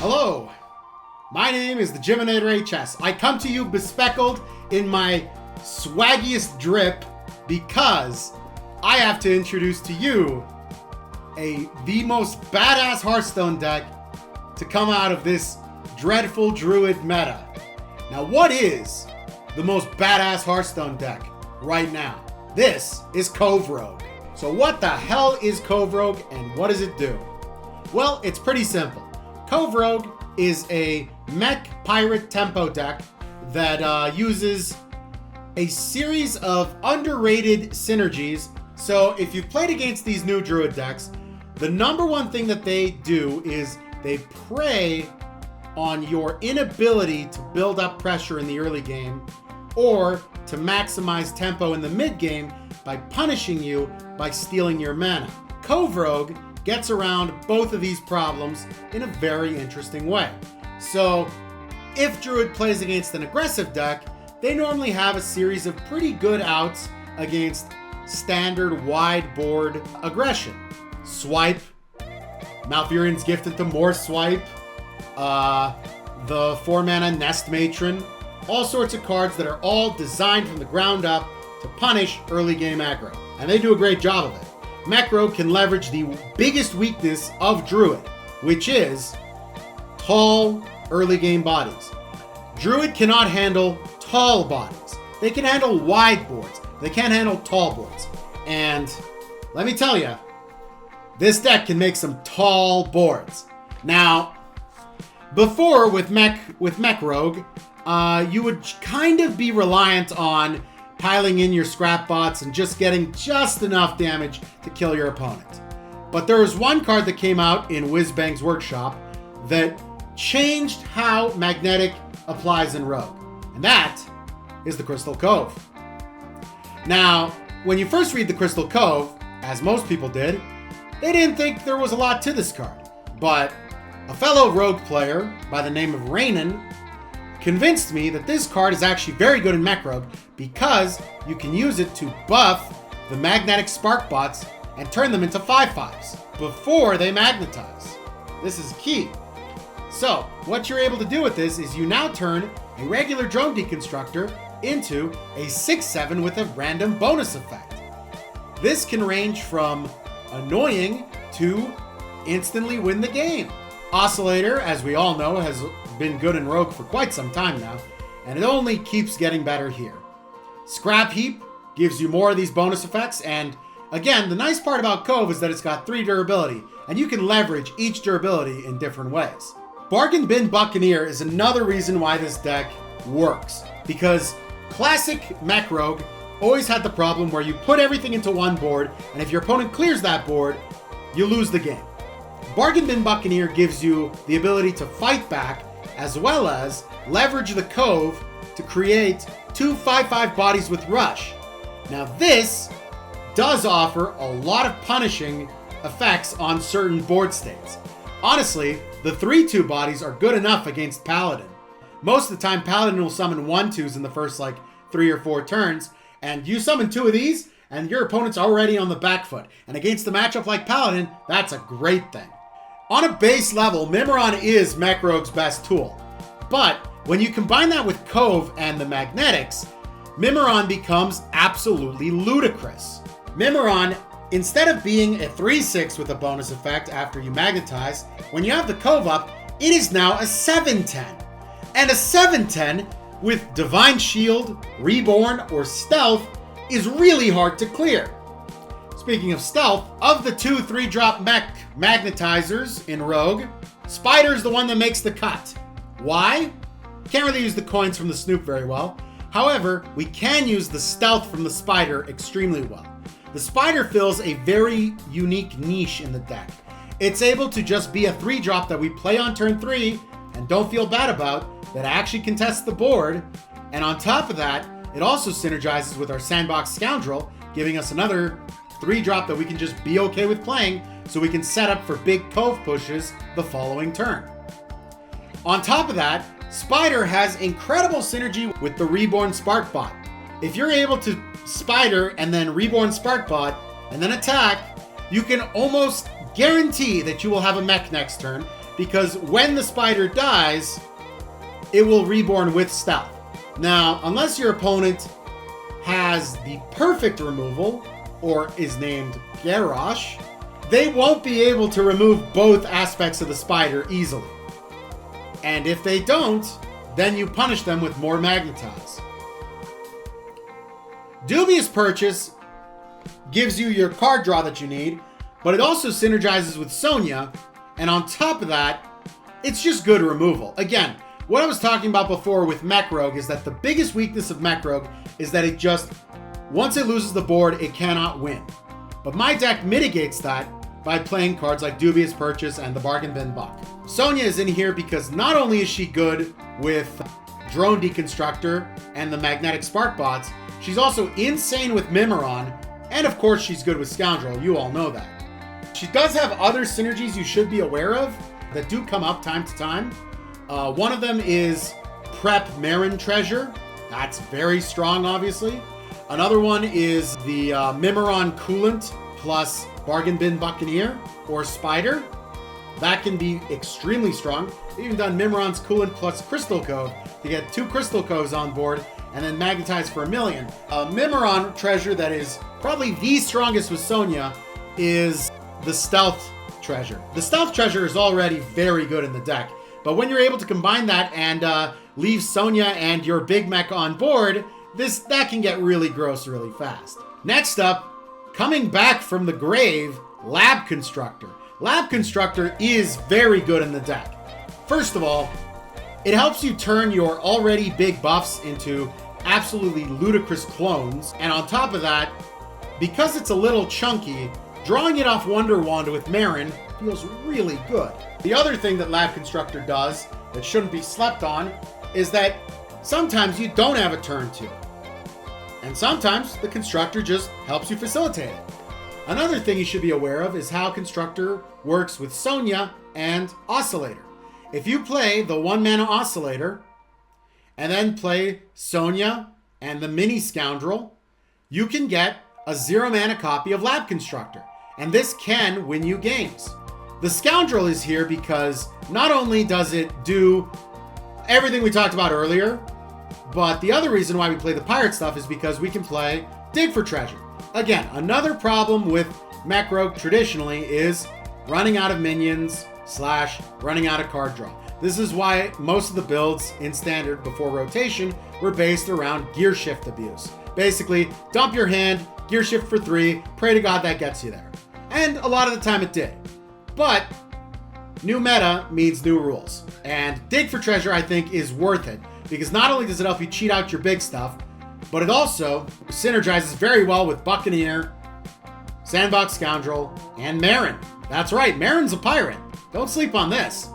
Hello, my name is the Jiminator HS. I come to you bespeckled in my swaggiest drip because I have to introduce to you the most badass Hearthstone deck to come out of this dreadful druid meta. Now, what is the most badass Hearthstone deck right now? This is Cove Rogue. So what the hell is Cove Rogue and what does it do? Well, it's pretty simple. Cove Rogue is a mech pirate tempo deck that uses a series of underrated synergies. So if you've played against these new druid decks, the number one thing that they do is they prey on your inability to build up pressure in the early game or to maximize tempo in the mid game by punishing you by stealing your mana. Cove Rogue gets around both of these problems in a very interesting way. So if Druid plays against an aggressive deck, they normally have a series of pretty good outs against standard wide board aggression. Swipe, Malfurion's Gift into more swipe, the 4-mana Nest Matron, all sorts of cards that are all designed from the ground up to punish early game aggro. And they do a great job of it. Mech Rogue can leverage the biggest weakness of Druid, which is tall early game bodies. Druid cannot handle tall bodies. They can handle wide boards. They can't handle tall boards. And let me tell you, this deck can make some tall boards. Now, before with Mech Rogue, you would kind of be reliant on piling in your scrap bots and just getting just enough damage to kill your opponent. But there was one card that came out in Whizbang's workshop that changed how Magnetic applies in Rogue, and that is the Crystal Cove. Now, when you first read the Crystal Cove, as most people did, they didn't think there was a lot to this card. But a fellow Rogue player by the name of Rainan convinced me that this card is actually very good in Mech Rogue because you can use it to buff the magnetic spark bots and turn them into 5/5s before they magnetize. This is key. So what you're able to do with this is you now turn a regular drone deconstructor into a 6/7 with a random bonus effect. This can range from annoying to instantly win the game. Oscillator, as we all know, has been good in Rogue for quite some time now, and it only keeps getting better here. Scrap Heap gives you more of these bonus effects, and again, the nice part about Cove is that it's got 3 durability, and you can leverage each durability in different ways. Bargain Bin Buccaneer is another reason why this deck works, because classic Mech Rogue always had the problem where you put everything into one board, and if your opponent clears that board, you lose the game. Bargain Bin Buccaneer gives you the ability to fight back, as well as leverage the Cove to create 2 5/5 bodies with Rush. Now this does offer a lot of punishing effects on certain board states. Honestly, the 3/2 bodies are good enough against Paladin. Most of the time, Paladin will summon 1/2s in the first 3 or 4 turns, and you summon 2 of these, and your opponent's already on the back foot. And against a matchup like Paladin, that's a great thing. On a base level, Mimiron is Mech Rogue's best tool. But when you combine that with Cove and the Magnetics, Mimiron becomes absolutely ludicrous. Mimiron, instead of being a 3/6 with a bonus effect after you magnetize, when you have the Cove up, it is now a 7/10. And a 7/10 with Divine Shield, Reborn, or Stealth is really hard to clear. Speaking of stealth, of the 2 3-drop mech magnetizers in Rogue, Spider's the one that makes the cut. Why? Can't really use the coins from the Snoop very well. However, we can use the stealth from the Spider extremely well. The Spider fills a very unique niche in the deck. It's able to just be a 3-drop that we play on turn 3 and don't feel bad about, that actually contests the board. And on top of that, it also synergizes with our Sandbox Scoundrel, giving us another 3-drop that we can just be okay with playing, so we can set up for big Cove pushes the following turn. On top of that, Spider has incredible synergy with the Reborn Sparkbot. If you're able to Spider and then Reborn Sparkbot and then attack, you can almost guarantee that you will have a mech next turn, because when the spider dies, it will reborn with stealth. Now, unless your opponent has the perfect removal, or is named Garrosh, they won't be able to remove both aspects of the spider easily. And if they don't, then you punish them with more Magnetize. Dubious Purchase gives you your card draw that you need, but it also synergizes with Sonya, and on top of that, it's just good removal. Again, what I was talking about before with Mech Rogue is that the biggest weakness of Mech Rogue is that it just, once it loses the board, it cannot win. But my deck mitigates that by playing cards like Dubious Purchase and the Bargain Bin Buck. Sonya is in here because not only is she good with Drone Deconstructor and the Magnetic Spark Bots, she's also insane with Mimiron, and of course she's good with Scoundrel, you all know that. She does have other synergies you should be aware of that do come up time to time. One of them is Prep Marin Treasure. That's very strong, obviously. Another one is the Mimiron Coolant plus Bargain Bin Buccaneer or Spider. That can be extremely strong. They've even done Mimiron's Coolant plus Crystal Cove to get 2 Crystal Coves on board and then magnetize for 1 million. Mimiron Treasure that is probably the strongest with Sonya is the Stealth Treasure. The Stealth Treasure is already very good in the deck, but when you're able to combine that and leave Sonya and your big mech on board, that can get really gross really fast. Next up, coming back from the grave, Lab Constructor. Lab Constructor is very good in the deck. First of all, it helps you turn your already big buffs into absolutely ludicrous clones, and on top of that, because it's a little chunky, drawing it off Wonder Wand with Marin feels really good. The other thing that Lab Constructor does that shouldn't be slept on is that sometimes you don't have a turn 2. And sometimes the Constructor just helps you facilitate it. Another thing you should be aware of is how Constructor works with Sonya and Oscillator. If you play the 1-mana Oscillator and then play Sonya and the Mini Scoundrel, you can get a 0-mana copy of Lab Constructor, and this can win you games. The Scoundrel is here because not only does it do everything we talked about earlier, but the other reason why we play the pirate stuff is because we can play Dig for Treasure. Again, another problem with Mech Rogue traditionally is running out of minions / running out of card draw. This is why most of the builds in Standard before rotation were based around gear shift abuse. Basically, dump your hand, gear shift for 3, pray to God that gets you there. And a lot of the time it did. But new meta means new rules. And Dig for Treasure, I think, is worth it, because not only does it help you cheat out your big stuff, but it also synergizes very well with Buccaneer, Sandbox Scoundrel, and Marin. That's right, Marin's a pirate. Don't sleep on this.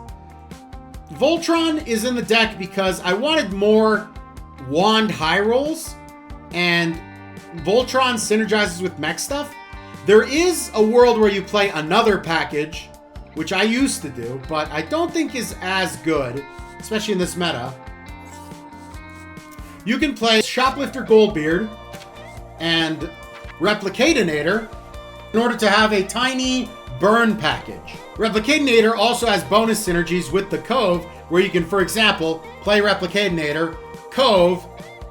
Voltron is in the deck because I wanted more wand high rolls, and Voltron synergizes with mech stuff. There is a world where you play another package, which I used to do, but I don't think is as good, especially in this meta. You can play Shoplifter Goldbeard and Replicatinator in order to have a tiny burn package. Replicatinator also has bonus synergies with the Cove, where you can, for example, play Replicatinator, Cove,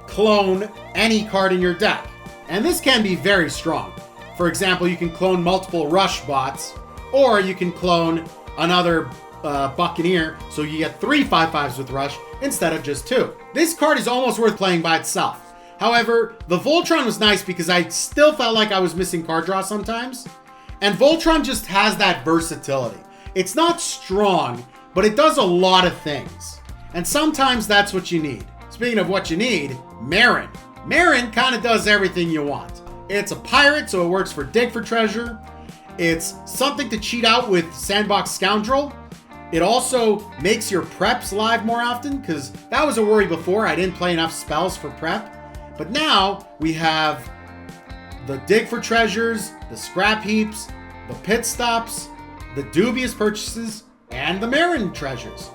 clone any card in your deck. And this can be very strong. For example, you can clone multiple Rush bots, or you can clone another Buccaneer, so you get 3 5/5s with Rush instead of just 2. This card is almost worth playing by itself. However, the Voltron was nice because I still felt like I was missing card draw sometimes. And Voltron just has that versatility. It's not strong, but it does a lot of things. And sometimes that's what you need. Speaking of what you need, Marin. Marin kind of does everything you want. It's a pirate, so it works for Dig for Treasure. It's something to cheat out with Sandbox Scoundrel. It also makes your preps live more often, because that was a worry before. I didn't play enough spells for prep. But now we have the Dig for Treasures, the Scrap Heaps, the Pit Stops, the Dubious Purchases, and the Marin Treasures.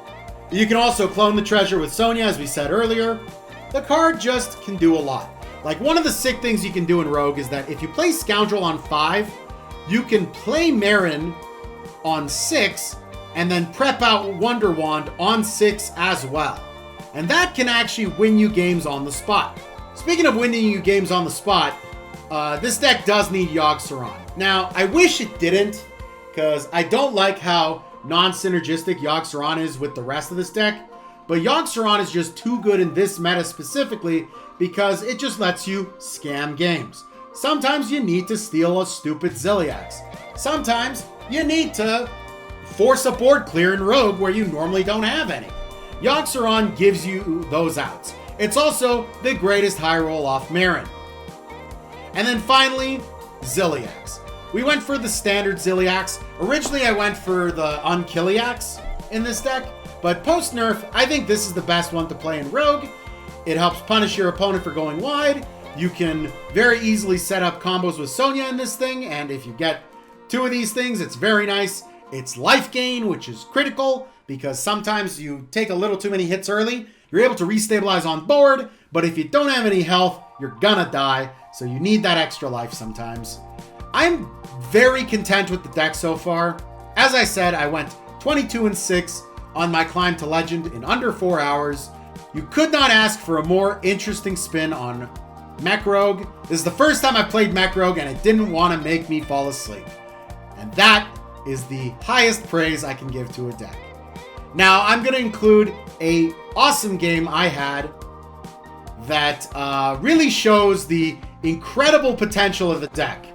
You can also clone the treasure with Sonya, as we said earlier. The card just can do a lot. Like, one of the sick things you can do in Rogue is that if you play Scoundrel on 5, you can play Marin on 6 and then prep out Wonder Wand on 6 as well. And that can actually win you games on the spot. Speaking of winning you games on the spot, this deck does need Yogg-Saron. Now, I wish it didn't, because I don't like how non-synergistic Yogg-Saron is with the rest of this deck. But Yogg-Saron is just too good in this meta specifically because it just lets you scam games. Sometimes you need to steal a stupid Zilliax. Sometimes you need to force a board clear in Rogue where you normally don't have any. Yogg-Saron gives you those outs. It's also the greatest high roll off Marin. And then finally, Zilliax. We went for the standard Zilliax. Originally I went for the Unkilliax in this deck, but post-nerf, I think this is the best one to play in Rogue. It helps punish your opponent for going wide. You can very easily set up combos with Sonya in this thing, and if you get 2 of these things, it's very nice. It's life gain, which is critical, because sometimes you take a little too many hits early. You're able to restabilize on board, but if you don't have any health, you're gonna die, so you need that extra life sometimes. I'm very content with the deck so far. As I said, I went 22-6 on my climb to Legend in under 4 hours. You could not ask for a more interesting spin on Mech Rogue. This is the first time I played Mech Rogue and it didn't want to make me fall asleep. And that is the highest praise I can give to a deck. Now, I'm going to include an awesome game I had that really shows the incredible potential of the deck.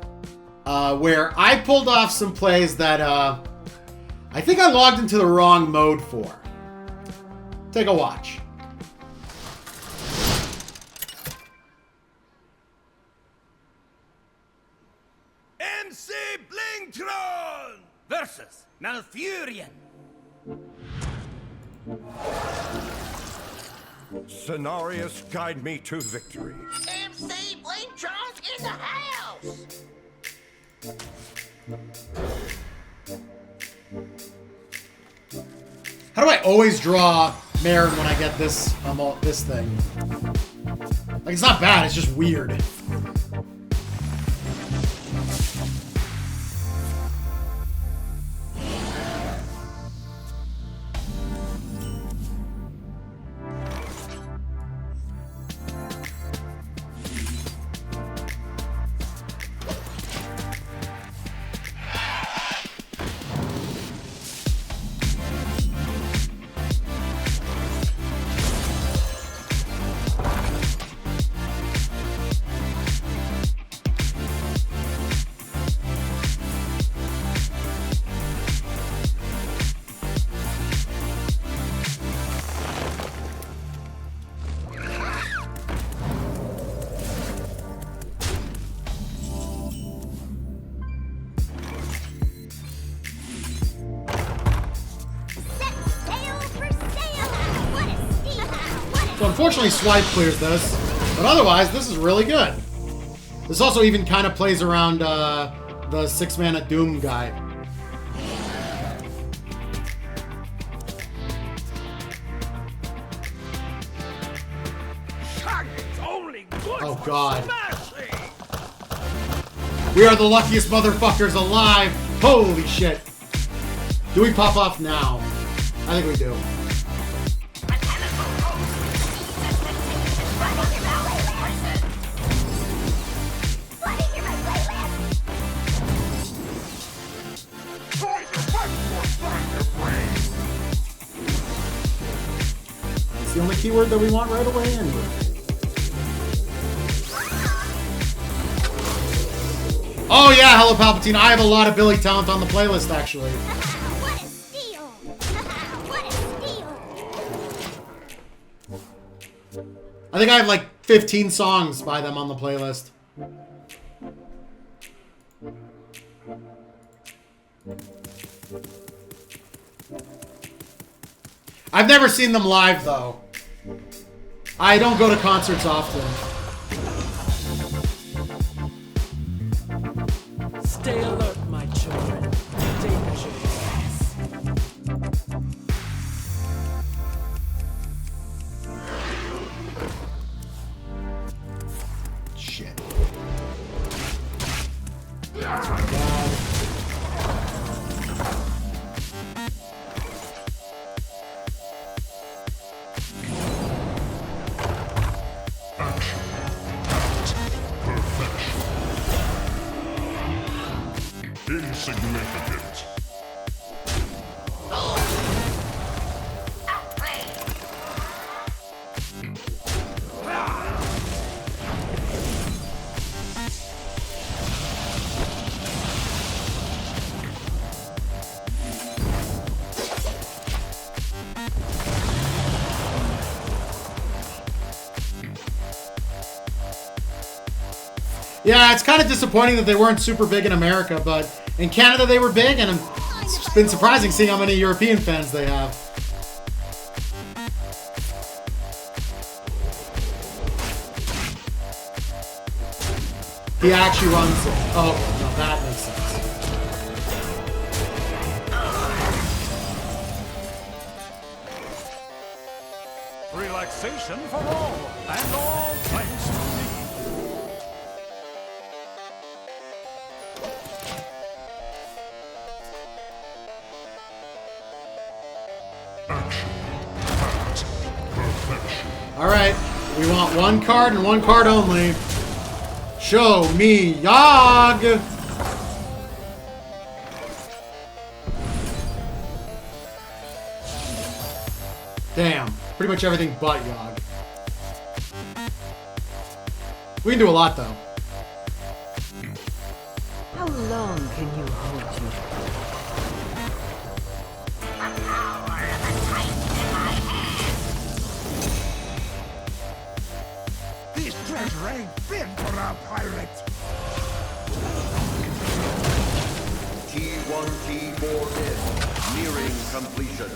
Where I pulled off some plays that I think I logged into the wrong mode for. Take a watch. MC Blingtron versus Malfurion. Cenarius, guide me to victory. MC Blingtron's in the house! How do I always draw Marin when I get this this thing? Like, it's not bad, it's just weird. So unfortunately Swipe clears this, but otherwise this is really good. This also even kind of plays around the 6-mana Doom guy. Oh god. We are the luckiest motherfuckers alive! Holy shit! Do we pop off now? I think we do. It's the only keyword that we want right away anyway. Oh yeah, hello Palpatine. I have a lot of Billy talent on the playlist actually. What a steal! What a steal! I think I have like 15 songs by them on the playlist. I've never seen them live though. I don't go to concerts often. Stay alert, my children. Danger. Shit. That's my god. Insignificant. Yeah, it's kind of disappointing that they weren't super big in America, but in Canada they were big, and it's been surprising seeing how many European fans they have. He actually runs it. Oh, no, that makes sense. Relaxation for all, and all thanks to me. Alright, we want one card and one card only. Show me Yogg! Damn, pretty much everything but Yogg. We can do a lot though. How long can you hold you? This treasure ain't fit for a pirate. T1, T4 is nearing completion.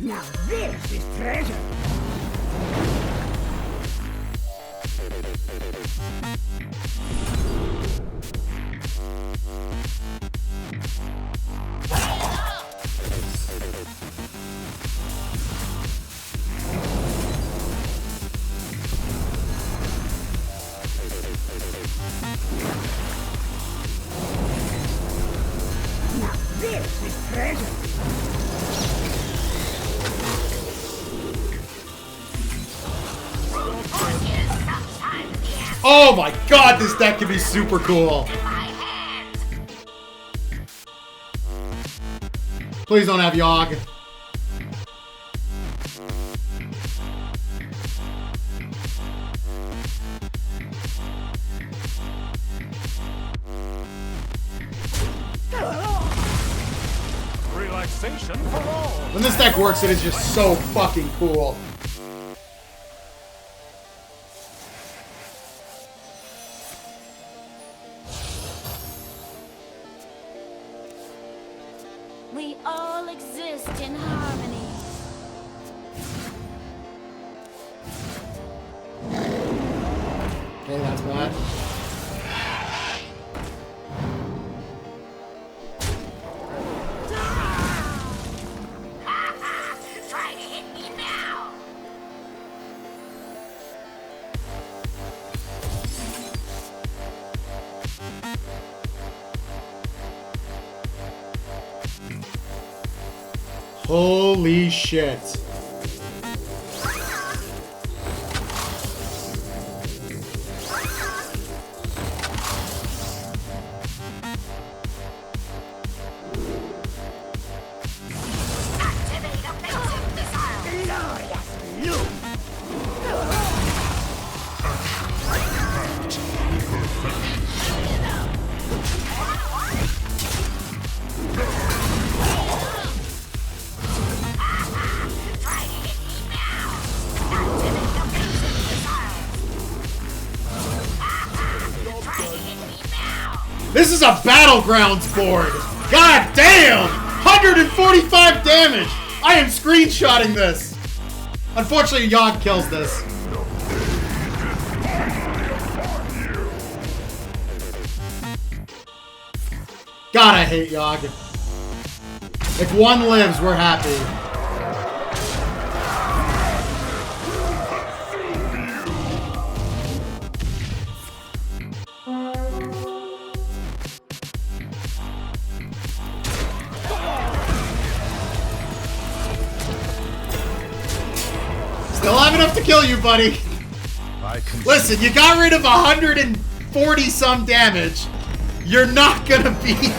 Now this is treasure. Now this is treasure. Oh my god, this deck can be super cool. Please don't have Yogg. Relaxation for all. When this deck works, it is just so fucking cool. We all exist in harmony. Okay, that's bad. Try to hit me now. Holy shit. Activate offensive missile. Glorious loop. Try to hit me now. Activate offensive missiles. Try to hit me now. This is a Battlegrounds board. God damn! 145 damage! I am screenshotting this. Unfortunately, Yogg kills this. God, I hate Yogg. If one lives, we're happy. Still have enough to kill you, buddy. Listen, you got rid of 140 some damage. You're not gonna beat.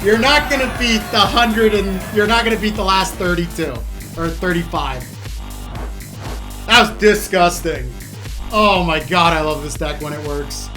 You're not gonna beat the 100 and you're not gonna beat the last 32 or 35. That was disgusting. Oh my god, I love this deck when it works.